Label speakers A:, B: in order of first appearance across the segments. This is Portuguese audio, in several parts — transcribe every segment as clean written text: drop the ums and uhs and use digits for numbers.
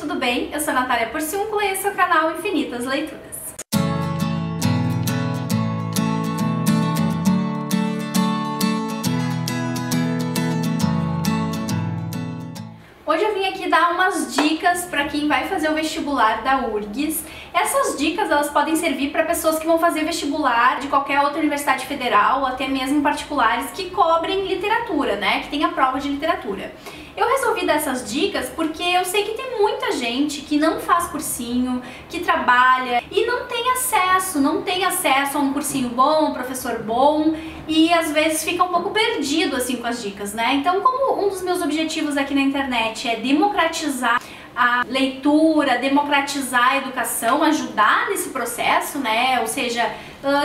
A: tudo bem? Eu sou a Natália Porciúncula e esse é o canal Infinitas Leituras. Hoje eu vim aqui dar umas dicas para quem vai fazer o vestibular da URGS. Essas dicas elas podem servir para pessoas que vão fazer vestibular de qualquer outra universidade federal ou até mesmo particulares que cobrem literatura, né? Que tem a prova de literatura. Eu resolvi dar essas dicas porque eu sei que tem muita gente que não faz cursinho, que trabalha e não tem acesso a um cursinho bom, um professor bom e às vezes fica um pouco perdido assim com as dicas, né? Então, como um dos meus objetivos aqui na internet é democratizar a leitura, democratizar a educação, ajudar nesse processo, né? Ou seja,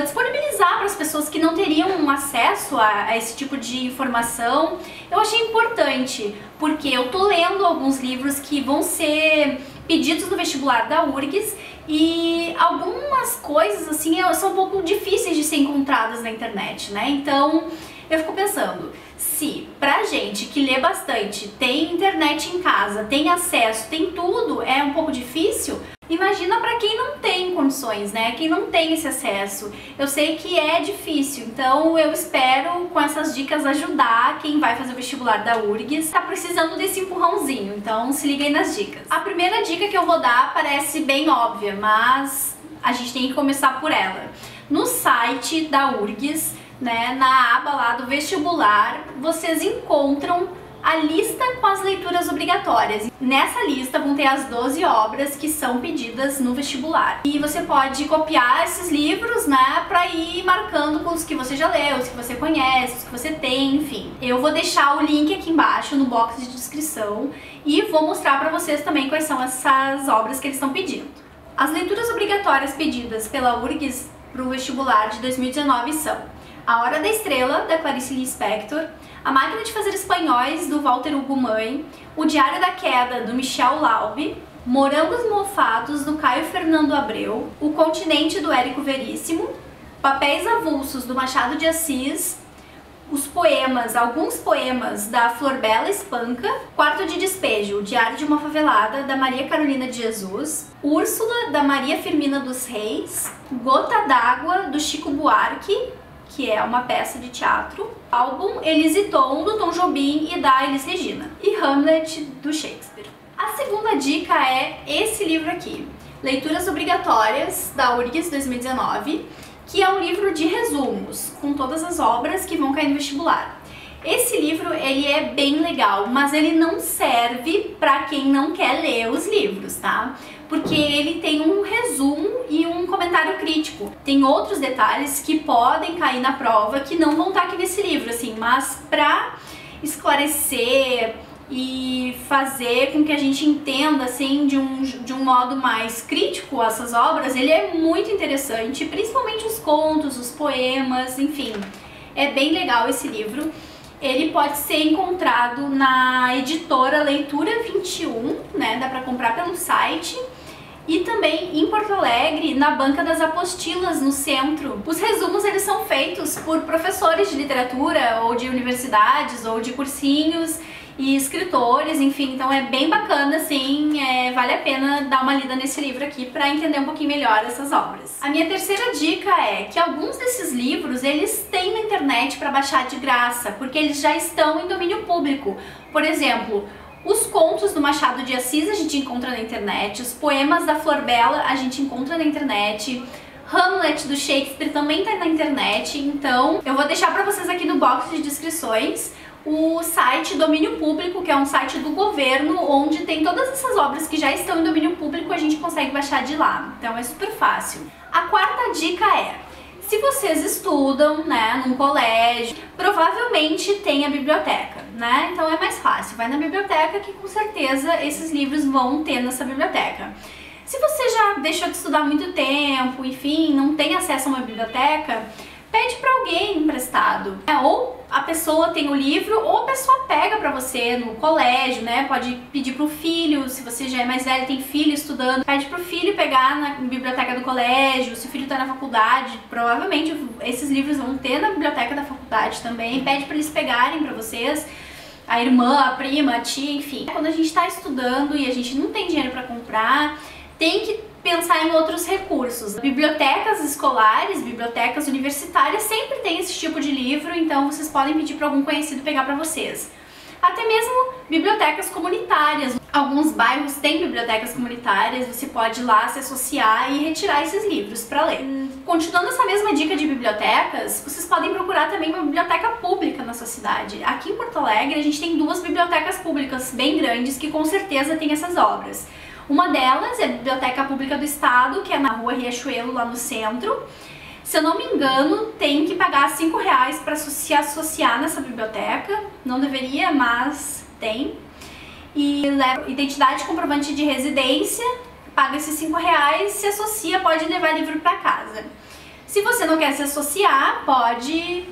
A: disponibilizar para as pessoas que não teriam acesso a esse tipo de informação, eu achei importante, porque eu tô lendo alguns livros que vão ser pedidos no vestibular da URGS e algumas coisas assim são um pouco difíceis de ser encontradas na internet, né? Então eu fico pensando, se pra gente que lê bastante, tem internet em casa, tem acesso, tem tudo, é um pouco difícil, imagina pra quem não tem condições, né? Quem não tem esse acesso. Eu sei que é difícil, então eu espero com essas dicas ajudar quem vai fazer o vestibular da URGS. Tá precisando desse empurrãozinho, então se liguem nas dicas. A primeira dica que eu vou dar parece bem óbvia, mas a gente tem que começar por ela. No site da URGS, né, na aba lá do vestibular, vocês encontram a lista com as leituras obrigatórias. Nessa lista vão ter as 12 obras que são pedidas no vestibular. E você pode copiar esses livros, né, pra ir marcando com os que você já leu, os que você conhece, os que você tem, enfim. Eu vou deixar o link aqui embaixo no box de descrição e vou mostrar pra vocês também quais são essas obras que eles estão pedindo. As leituras obrigatórias pedidas pela URGS pro vestibular de 2019 são A Hora da Estrela, da Clarice Lispector, A Máquina de Fazer Espanhóis, do Walter Hugo Mãe, O Diário da Queda, do Michel Laube, Morangos Mofados, do Caio Fernando Abreu, O Continente, do Érico Veríssimo, Papéis Avulsos, do Machado de Assis, os poemas, alguns poemas da Flor Bela Espanca, Quarto de Despejo, O Diário de uma Favelada, da Maria Carolina de Jesus, Úrsula, da Maria Firmina dos Reis, Gota d'Água, do Chico Buarque, que é uma peça de teatro, álbum Elise Tom, do Tom Jobim e da Elis Regina, e Hamlet, do Shakespeare. A segunda dica é esse livro aqui, Leituras Obrigatórias, da URGS 2019, que é um livro de resumos, com todas as obras que vão cair no vestibular. Esse livro, ele é bem legal, mas ele não serve para quem não quer ler os livros, tá? Porque ele tem um resumo e um comentário crítico. Tem outros detalhes que podem cair na prova que não vão estar aqui nesse livro, assim, mas para esclarecer e fazer com que a gente entenda, assim, de um modo mais crítico essas obras, ele é muito interessante, principalmente os contos, os poemas, enfim, é bem legal esse livro. Ele pode ser encontrado na editora Leitura 21, né, dá pra comprar pelo site, e também em Porto Alegre, na Banca das Apostilas, no centro. Os resumos eles são feitos por professores de literatura, ou de universidades, ou de cursinhos, e escritores, enfim, então é bem bacana, assim, vale a pena dar uma lida nesse livro aqui para entender um pouquinho melhor essas obras. A minha terceira dica é que alguns desses livros, eles têm na internet para baixar de graça, porque eles já estão em domínio público. Por exemplo, os contos do Machado de Assis a gente encontra na internet, os poemas da Flor Bela a gente encontra na internet, Hamlet, do Shakespeare, também tá na internet, então eu vou deixar para vocês aqui no box de descrições o site Domínio Público, que é um site do governo, onde tem todas essas obras que já estão em domínio público, a gente consegue baixar de lá, então é super fácil. A quarta dica é, se vocês estudam, né, num colégio, provavelmente tem a biblioteca, né, então é mais fácil, vai na biblioteca que com certeza esses livros vão ter nessa biblioteca. Se você já deixou de estudar há muito tempo, enfim, não tem acesso a uma biblioteca, pede para alguém emprestado, ou a pessoa tem o livro, ou a pessoa pega para você no colégio, né? Pode pedir pro filho, se você já é mais velho, tem filho estudando, pede pro filho pegar na biblioteca do colégio, se o filho tá na faculdade, provavelmente esses livros vão ter na biblioteca da faculdade também, pede para eles pegarem para vocês. a irmã, a prima, a tia, enfim. Quando a gente está estudando e a gente não tem dinheiro para comprar, tem que pensar em outros recursos. Bibliotecas escolares, bibliotecas universitárias sempre tem esse tipo de livro, então vocês podem pedir para algum conhecido pegar para vocês. Até mesmo bibliotecas comunitárias. Alguns bairros têm bibliotecas comunitárias, você pode ir lá se associar e retirar esses livros para ler. Continuando essa mesma dica de bibliotecas, vocês podem procurar também uma biblioteca pública na sua cidade. Aqui em Porto Alegre a gente tem 2 bibliotecas públicas bem grandes que com certeza têm essas obras. Uma delas é a Biblioteca Pública do Estado, que é na Rua Riachuelo, lá no centro. Se eu não me engano, tem que pagar R$5 para se associar nessa biblioteca. Não deveria, mas tem. E leva identidade e comprovante de residência, paga esses R$5, se associa, pode levar livro para casa. Se você não quer se associar, pode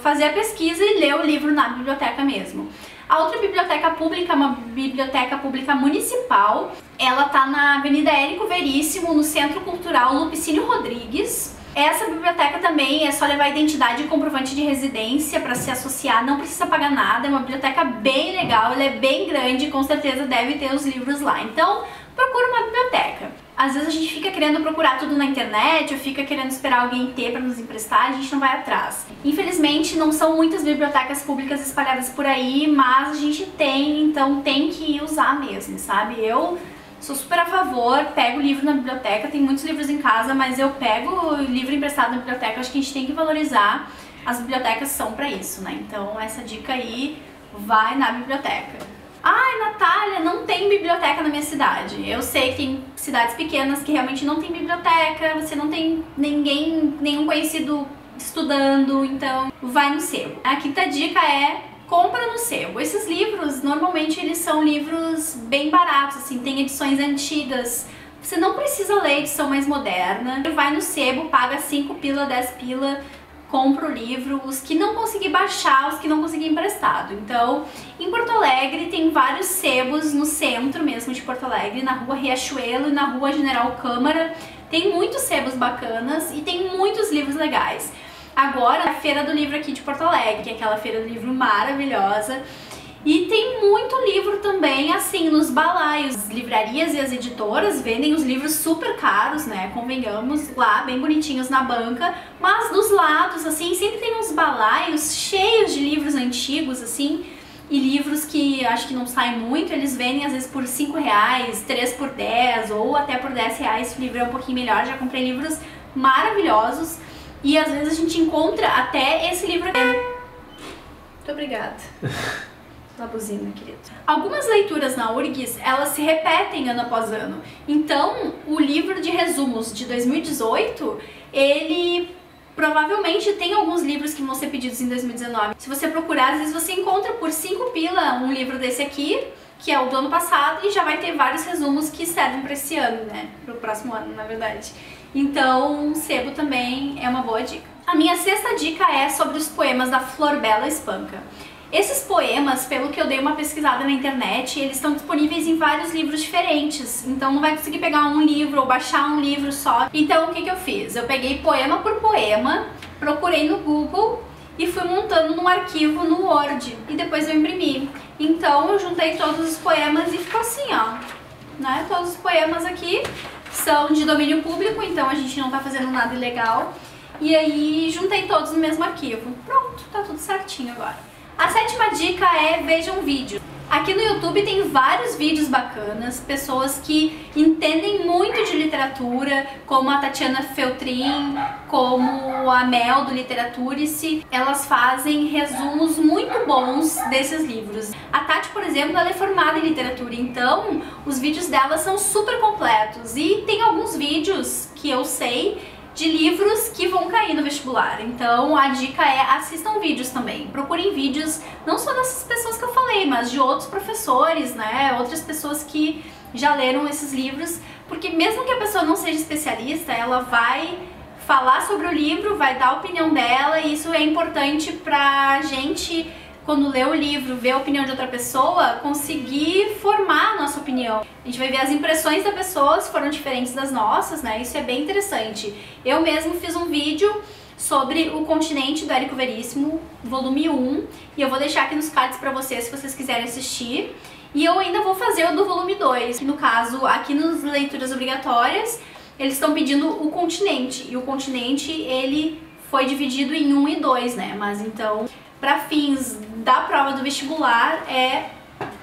A: fazer a pesquisa e ler o livro na biblioteca mesmo. A outra biblioteca pública é uma biblioteca pública municipal. Ela está na Avenida Érico Veríssimo, no Centro Cultural Lupicínio Rodrigues. Essa biblioteca também é só levar identidade e comprovante de residência para se associar, não precisa pagar nada, é uma biblioteca bem legal, ela é bem grande, com certeza deve ter os livros lá. Então, procura uma biblioteca. Às vezes a gente fica querendo procurar tudo na internet, ou fica querendo esperar alguém ter para nos emprestar, a gente não vai atrás. Infelizmente, não são muitas bibliotecas públicas espalhadas por aí, mas a gente tem, então tem que usar mesmo, sabe? Eu sou super a favor, pego livro na biblioteca, tem muitos livros em casa, mas eu pego livro emprestado na biblioteca, acho que a gente tem que valorizar, as bibliotecas são pra isso, né? Então essa dica aí, vai na biblioteca. Ai, Natália, não tem biblioteca na minha cidade. Eu sei que tem cidades pequenas que realmente não tem biblioteca, você não tem nenhum conhecido estudando, então vai no sebo. A quinta dica é: compra no sebo. Esses livros, normalmente eles são livros bem baratos, assim, tem edições antigas. Você não precisa ler edição mais moderna. Vai no sebo, paga 5 pila, 10 pila, compra o livro. Os que não conseguir baixar, os que não conseguir emprestado. Então, em Porto Alegre tem vários sebos no centro mesmo de Porto Alegre, na Rua Riachuelo e na Rua General Câmara. Tem muitos sebos bacanas e tem muitos livros legais. Agora, a Feira do Livro aqui de Porto Alegre, que é aquela feira do livro maravilhosa. E tem muito livro também, assim, nos balaios. As livrarias e as editoras vendem os livros super caros, né? Convenhamos, lá, bem bonitinhos na banca. Mas dos lados, assim, sempre tem uns balaios cheios de livros antigos, assim. E livros que acho que não saem muito, eles vendem às vezes por R$5, 3 por 10 ou até por R$10. Se o livro é um pouquinho melhor, já comprei livros maravilhosos. E às vezes a gente encontra até esse livro aqui. Muito obrigada. Na buzina, querido. Algumas leituras na URGS, elas se repetem ano após ano. Então, o livro de resumos de 2018, ele provavelmente tem alguns livros que vão ser pedidos em 2019. Se você procurar, às vezes você encontra por 5 pila um livro desse aqui, que é o do ano passado, e já vai ter vários resumos que servem para esse ano, né? Para o próximo ano, na verdade. Então, sebo também é uma boa dica. A minha sexta dica é sobre os poemas da Florbela Espanca. Esses poemas, pelo que eu dei uma pesquisada na internet, eles estão disponíveis em vários livros diferentes. Então não vai conseguir pegar um livro ou baixar um livro só. Então o que eu fiz? Eu peguei poema por poema, procurei no Google e fui montando num arquivo no Word. E depois eu imprimi. Então eu juntei todos os poemas e ficou assim, ó. Né? Todos os poemas aqui são de domínio público, então a gente não tá fazendo nada ilegal. E aí juntei todos no mesmo arquivo. Pronto, tá tudo certinho agora. A sétima dica é: vejam vídeo. Aqui no YouTube tem vários vídeos bacanas, pessoas que entendem muito de literatura, como a Tatiana Feltrin, como a Mel do Literaturice. Elas fazem resumos muito bons desses livros. A Tati, por exemplo, ela é formada em literatura, então os vídeos dela são super completos. E tem alguns vídeos que eu sei de livros que vão cair no vestibular. Então a dica é: assistam vídeos também. Procurem vídeos não só dessas pessoas que eu falei, mas de outros professores, né? Outras pessoas que já leram esses livros, porque mesmo que a pessoa não seja especialista, ela vai falar sobre o livro, vai dar a opinião dela, e isso é importante pra gente, quando lê o livro, ver a opinião de outra pessoa, conseguir formar a nossa opinião. A gente vai ver as impressões da pessoa, se foram diferentes das nossas, né? Isso é bem interessante. Eu mesmo fiz um vídeo sobre o Continente, do Érico Veríssimo, volume 1, e eu vou deixar aqui nos cards pra vocês se vocês quiserem assistir. E eu ainda vou fazer o do volume 2, que no caso, aqui nas leituras obrigatórias, eles estão pedindo o Continente, e o Continente, ele foi dividido em 1 e 2, né? Mas então, para fins da prova do vestibular, é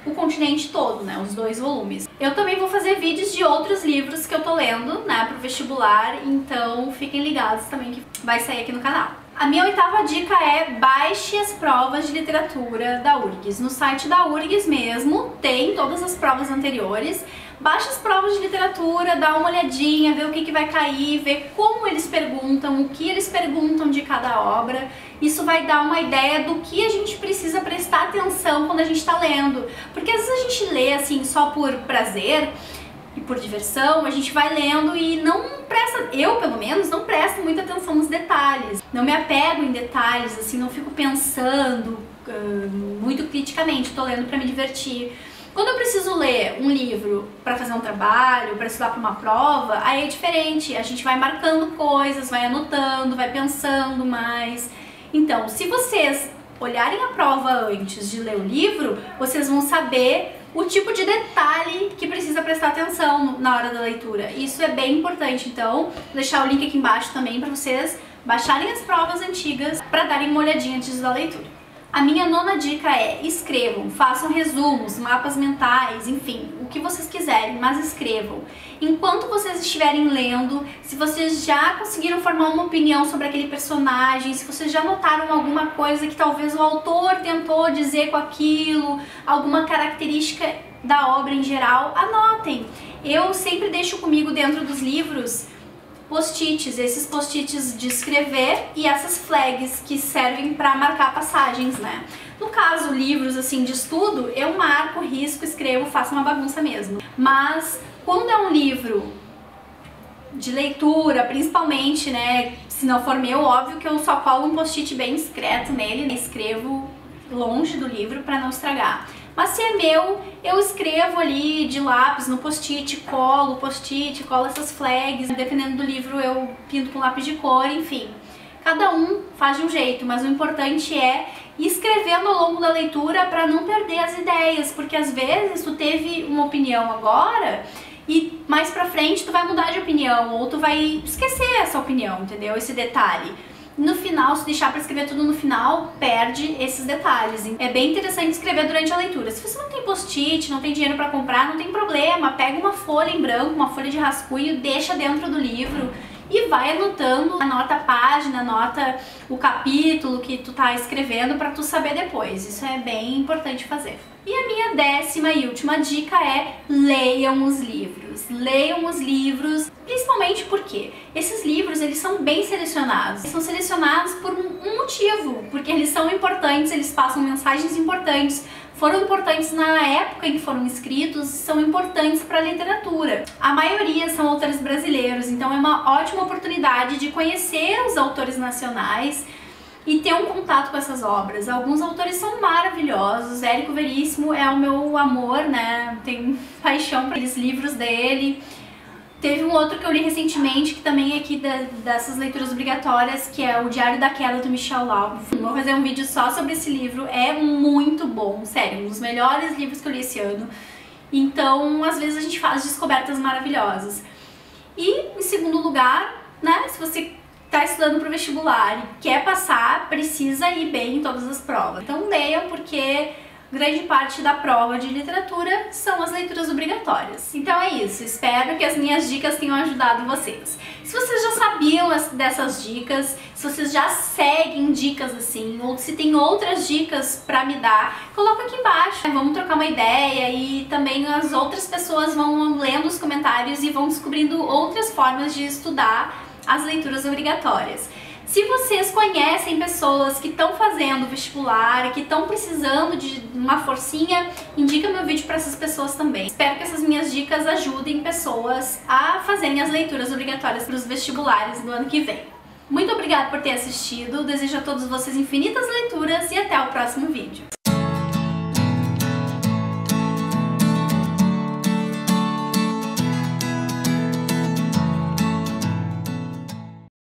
A: o Continente todo, né? Os 2 volumes. Eu também vou fazer vídeos de outros livros que eu tô lendo, né? Pro vestibular, então fiquem ligados também que vai sair aqui no canal. A minha 8ª dica é baixe as provas de literatura da URGS. No site da URGS mesmo tem todas as provas anteriores. Baixa as provas de literatura, dá uma olhadinha, vê o que vai cair, vê como eles perguntam, o que eles perguntam de cada obra. Isso vai dar uma ideia do que a gente precisa prestar atenção quando a gente está lendo. Porque às vezes a gente lê assim só por prazer e por diversão, a gente vai lendo e não presta, eu pelo menos, não presto muita atenção nos detalhes. Não me apego em detalhes, assim, não fico pensando muito criticamente, tô lendo para me divertir. Quando eu preciso ler um livro para fazer um trabalho, para estudar para uma prova, aí é diferente, a gente vai marcando coisas, vai anotando, vai pensando mais. Então, se vocês olharem a prova antes de ler o livro, vocês vão saber o tipo de detalhe que precisa prestar atenção na hora da leitura. Isso é bem importante, então vou deixar o link aqui embaixo também para vocês baixarem as provas antigas para darem uma olhadinha antes da leitura. A minha 9ª dica é escrevam, façam resumos, mapas mentais, enfim, o que vocês quiserem, mas escrevam. Enquanto vocês estiverem lendo, se vocês já conseguiram formar uma opinião sobre aquele personagem, se vocês já notaram alguma coisa que talvez o autor tentou dizer com aquilo, alguma característica da obra em geral, anotem. Eu sempre deixo comigo dentro dos livros post-its, esses post-its de escrever e essas flags que servem para marcar passagens, né? No caso, livros assim de estudo, eu marco, risco, escrevo, faço uma bagunça mesmo. Mas quando é um livro de leitura, principalmente, né, se não for meu, óbvio que eu só colo um post-it bem discreto nele, né? Escrevo longe do livro para não estragar. Mas se é meu, eu escrevo ali de lápis no post-it, colo essas flags, dependendo do livro eu pinto com lápis de cor, enfim. Cada um faz de um jeito, mas o importante é ir escrevendo ao longo da leitura para não perder as ideias, porque às vezes tu teve uma opinião agora e mais pra frente tu vai mudar de opinião, ou tu vai esquecer essa opinião, entendeu? Esse detalhe. No final, se deixar para escrever tudo no final, perde esses detalhes. É bem interessante escrever durante a leitura. Se você não tem post-it, não tem dinheiro para comprar, não tem problema. Pega uma folha em branco, uma folha de rascunho, deixa dentro do livro e vai anotando, anota a página, anota o capítulo que tu tá escrevendo para tu saber depois. Isso é bem importante fazer. E a minha 10ª e última dica é leiam os livros. Leiam os livros, principalmente porque esses livros, eles são bem selecionados. Eles são selecionados por um motivo, porque eles são importantes, eles passam mensagens importantes, foram importantes na época em que foram escritos, são importantes para a literatura. A maioria são autores brasileiros, então é uma ótima oportunidade de conhecer os autores nacionais e ter um contato com essas obras. Alguns autores são maravilhosos, Érico Veríssimo é o meu amor, né? Tenho paixão por aqueles livros dele. Teve um outro que eu li recentemente, que também é aqui dessas leituras obrigatórias, que é o Diário da Queda, do Michel Laub. Vou fazer um vídeo só sobre esse livro, é muito bom, sério, um dos melhores livros que eu li esse ano. Então, às vezes a gente faz descobertas maravilhosas. E, em segundo lugar, né, se você está estudando para o vestibular e quer passar, precisa ir bem em todas as provas. Então leiam, porque grande parte da prova de literatura são as leituras obrigatórias. Então é isso, espero que as minhas dicas tenham ajudado vocês. Se vocês já sabiam dessas dicas, se vocês já seguem dicas assim, ou se tem outras dicas para me dar, coloca aqui embaixo. Vamos trocar uma ideia e também as outras pessoas vão lendo os comentários e vão descobrindo outras formas de estudar as leituras obrigatórias. Se vocês conhecem pessoas que estão fazendo vestibular, que estão precisando de uma forcinha, indica meu vídeo para essas pessoas também. Espero que essas minhas dicas ajudem pessoas a fazerem as leituras obrigatórias para os vestibulares do ano que vem. Muito obrigada por ter assistido, desejo a todos vocês infinitas leituras e até o próximo vídeo.